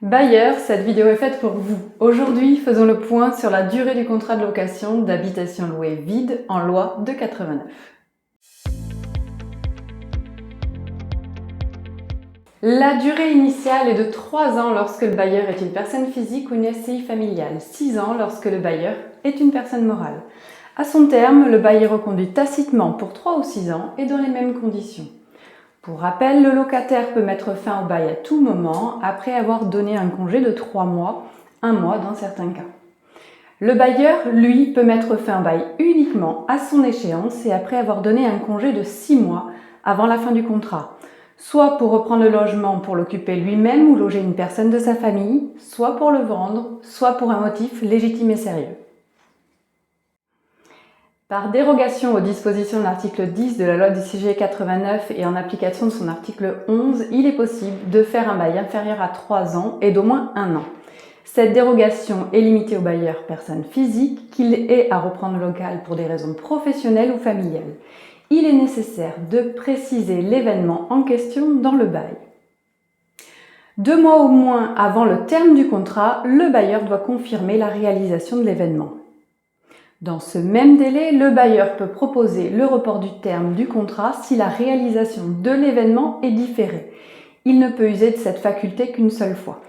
Bailleurs, cette vidéo est faite pour vous. Aujourd'hui, faisons le point sur la durée du contrat de location d'habitation louée vide en loi de 89. La durée initiale est de 3 ans lorsque le bailleur est une personne physique ou une SCI familiale, 6 ans lorsque le bailleur est une personne morale. À son terme, le bail est reconduit tacitement pour 3 ou 6 ans et dans les mêmes conditions. Pour rappel, le locataire peut mettre fin au bail à tout moment après avoir donné un congé de 3 mois, 1 mois dans certains cas. Le bailleur, lui, peut mettre fin au bail uniquement à son échéance et après avoir donné un congé de 6 mois avant la fin du contrat, soit pour reprendre le logement pour l'occuper lui-même ou loger une personne de sa famille, soit pour le vendre, soit pour un motif légitime et sérieux. Par dérogation aux dispositions de l'article 10 de la loi du CGE 89 et en application de son article 11, il est possible de faire un bail inférieur à 3 ans et d'au moins 1 an. Cette dérogation est limitée aux bailleurs personnes physiques qu'il ait à reprendre le local pour des raisons professionnelles ou familiales. Il est nécessaire de préciser l'événement en question dans le bail. 2 mois au moins avant le terme du contrat, le bailleur doit confirmer la réalisation de l'événement. Dans ce même délai, le bailleur peut proposer le report du terme du contrat si la réalisation de l'événement est différée. Il ne peut user de cette faculté qu'une seule fois.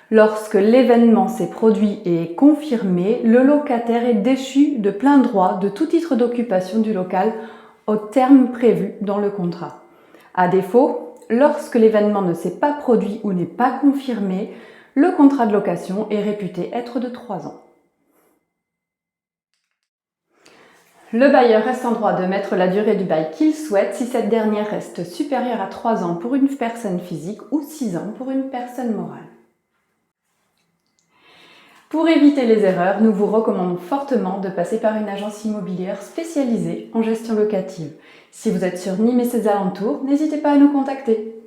Lorsque l'événement s'est produit et est confirmé, le locataire est déchu de plein droit de tout titre d'occupation du local au terme prévu dans le contrat. À défaut, lorsque l'événement ne s'est pas produit ou n'est pas confirmé, le contrat de location est réputé être de 3 ans. Le bailleur reste en droit de mettre la durée du bail qu'il souhaite si cette dernière reste supérieure à 3 ans pour une personne physique ou 6 ans pour une personne morale. Pour éviter les erreurs, nous vous recommandons fortement de passer par une agence immobilière spécialisée en gestion locative. Si vous êtes sur Nîmes et ses alentours, n'hésitez pas à nous contacter.